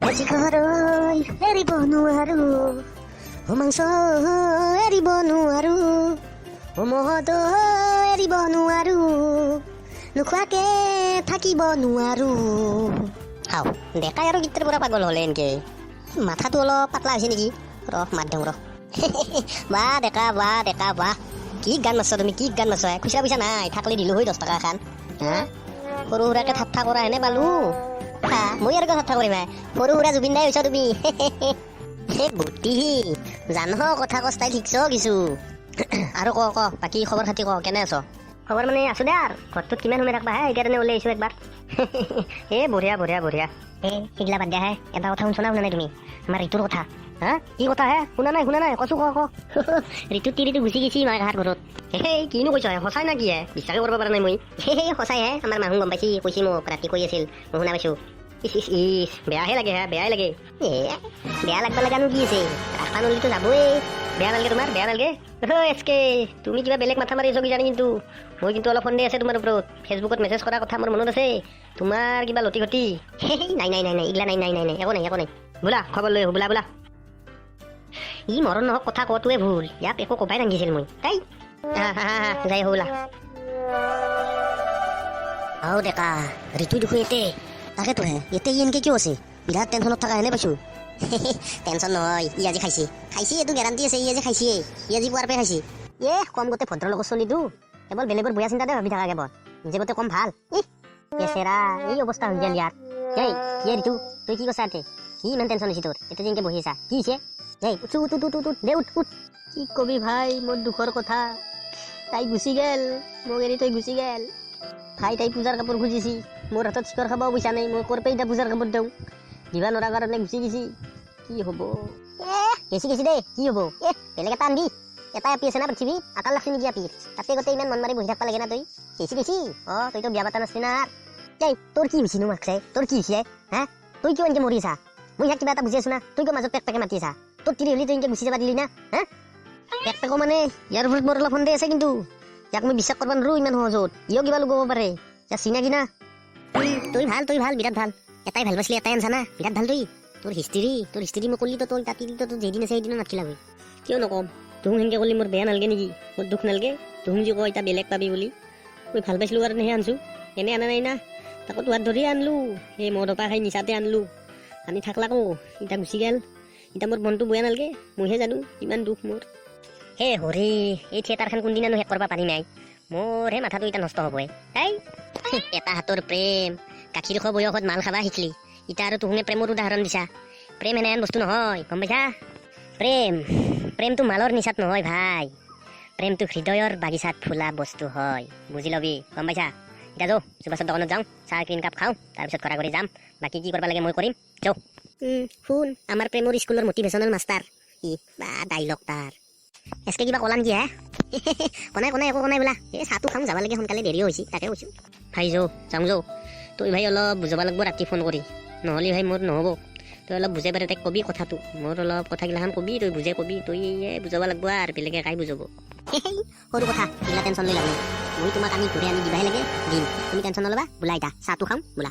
Hei, এৰিব নোৱাৰো মাংস এৰিব নোৱাৰো মহত এৰিব নোৱাৰো নোখোৱাকে থাকিব নোৱাৰো হাও ডেকাই আৰু গীতৰ পৰা পাগল হ'লে এনেকে মাথাটো অলপ পাতলা হৈছে নেকি ৰহ মাত দিওঁ ৰহ বাহ ডেকা বাহ কি গান নাচা তুমি কি গান নাচা খুচৰা পইচা নাই থাকলে দিলো হৈ 10 টকা খান হা সৰু সুৰাকে ঠাট্টা কৰা হেনে পালো মই আৰু ঠাট্টা কৰিম সৰু সুৰা জুবিন দাই হৈছা তুমি গুটি জান কথা কস্তাই ঠিকছ কিছু আৰু ক বাকী খবৰ খাতি ক কেনে আছ খবৰ মানে আছো দে আৰু ঘৰটোত কিমান সময় থাকবা সেইকাৰণে ওলাই আহিছো একবাৰ বঢ়িয়া সেইগিলা বাদ দিয়া এটা কথা শুনছ না শুনা নাই তুমি আমাৰ ঋতুৰ কথা হা কি কথা শুনা নাই কচু ক ঋতু তিৰিটো গুচি গৈছি মাৰ ঘাট ঘৰত কিনো কৈছ সঁচাই না কি বিশ্বাসে কৰিব পৰা নাই মই সঁচাই আমাৰ মানুহ গম পাইছি কৈছি মোক ৰাতি কৈ আছিল মই শুনা পাইছো ইস বেয়াহে লাগে বেয়াই লাগে বেয়া লাগবা লাগানো কি আছে ৰাস্তা নলিতো যাবই বেয়া নালাগে তোমাৰ বেয়া নালাগে এছকে তুমি কিবা বেলেগ মাথা মাৰি আছো কিজানি কিন্তু মই কিন্তু অলপ সন্দেহ আছে তোমাৰ ওপৰত ফেচবুকত মেছেজ কৰা কথা মোৰ মনত আছে তোমাৰ কিবা লটি ঘটি নাই এইগিলা নাই একো নাই বোলা খবৰ লৈ আহো বোলা ই মৰণ নহওক কথা কটোৱে ভুল ইয়াক একো কবাই নাগিছিল মই তাই যাই আহো বোলা ডেকা ঋতু দেখো এতে তাকেতো এতে এনেকে কিয় আছে বিৰাট টেনশ্যনত থকা হেনে পাইছো টেনশ্যন নহয় ই আজি খাইছে এইটো গেৰাণ্টি আছে ই আজি খাইছে ই আজি পুৱাৰ পে খাইছে কম গোটেই ভদ্ৰ লগত চলিতো কেৱল বেলেগৰ বেয়া চিন্তাতে ভাবি থাকা কেৱল নিজে গোটেই কম ভাল বেচেৰা এই অৱস্থা হৈ গেল ইয়াৰ ঋতু তই কি কৈছা ইয়াতে কি ইমান টেনশ্যন হৈছে তোৰ এতিয়া যেনেকে বহি আছা কি হৈছে উঠ কি কবি ভাই মোৰ দুখৰ কথা তাই গুচি গেল মোক এৰি তই গুচি গেল ভাই তাই পূজাৰ কাপোৰ খুজিছি মোৰ হাতত চিকৰ খাবও পইচা নাই মই ক'ৰ পৰা পূজাৰ কাপোৰ দিওঁ দিবা নোৱাৰা কাৰণে গুচি গৈছি কি হ'ব গেছি দেই কি হ'ব বেলেগ এটা আনবি এটা আপি আছে না পৃথিৱী আকাল লাগছি নেকি আপি তাতে গোটেই ইমান মন মাৰি বহি থাকিব লাগে না তই গেছি তইতো বিয়া পাতা নাছিলি না তোৰ কি হৈছি নো মাক চাই তোৰ কি হৈছে তই কিয় এনেকে মৰি আছা মই ইয়াক কিবা এটা বুজি আছো না তই কিয় মাজত পেকে মাতি আছা তোৰ তিৰি হলি তই এনেকে গুচি যাবা দিলি না পেকো মানে ইয়াৰ ওপৰত মোৰ অলপ সন্দেহ আছে কিন্তু ইয়াক মই বিশ্বাস কৰিব নোৱাৰো ইমান সহজত ইও কিবা লগাব পাৰে চিনাকি না তই ভাল বিৰাট ভাল এটাই ভাল পাইছিলি এটাই আনছা না বিৰাট ভাল তোৰ হিষ্ট্ৰী মই কলি তই তাত তোৰ যেদিন আছে সেইদিন নাথিলা হৈ কিয় নকম তুহুক সেনেকে কলি মোৰ বেয়া নালাগে নেকি মোৰ দুখ নালাগে তুহুক যে কয় এতিয়া বেলেগ পাবি বুলি মই ভাল পাইছিলো কাৰণেহে আনছো এনে আনা নাই না তাকো তোহাৰ ধৰিয়ে আনলো সেই মদপা খাই নিচাতে আনলো আনি থাকলাকো এতিয়া গুচি গেল এতিয়া মোৰ মনটো বেয়া নালাগে মইহে জানো ইমান দুখ মোৰ হৰি এই থিয়েটাৰখন কোনদিনানো শেষ কৰিব পাৰি নাই মোৰহে মাথাটো এতিয়া নষ্ট হ'বই এটা হাতৰ প্ৰেম গাখীৰ খোৱা বয়সত মাল খাবা শিকলি এতিয়া আৰু তুহুনে প্ৰেমৰ উদাহৰণ দিছা প্ৰেম এনে বস্তু নহয় গম পাইছা প্ৰেমটো মালৰ নিচাত নহয় ভাই প্ৰেমটো হৃদয়ৰ বাগিচাত ফুলা বস্তু হয় বুজি লবি গম পাইছা এতিয়া যাওঁ সুভাষৰ দোকানত যাওঁ চাহ ক্ৰীম কাপ খাওঁ তাৰপিছত কৰা কৰি যাম বাকী কি কৰিব লাগে মই কৰিম যাওঁ শুন আমাৰ প্ৰেমৰ স্কুলৰ মটিভেশ্যনেল মাষ্টাৰ বা ডাইলগ তাৰ এছকে কিবা কলা নেকি কোনাই একো কোনাই বোলা চাহটো খাওঁ যাব লাগে সোনকালে দেৰিও হৈছে তাকে কৈছোঁ ভাই যাওঁ তই ভাই অলপ বুজাব লাগিব ৰাতি ফোন কৰি নহ'লে ভাই মোৰ নহ'ব তই অলপ বুজাই পাৰে তাইক কবি কথাটো মোৰ অলপ কথাগিলাখান কবি তই বুজাই কবি তই বুজাব লাগিব আৰু বেলেগে কাই বুজাব সৰু কথা এইগিলা টেনশ্যন লৈ লাভ নাই মই তোমাক আনি ঘূৰাই আনি দিবাহে লাগে দিম তুমি টেনশ্যন নল'বা বোলা এতিয়া চাহটো খাওঁ বোলা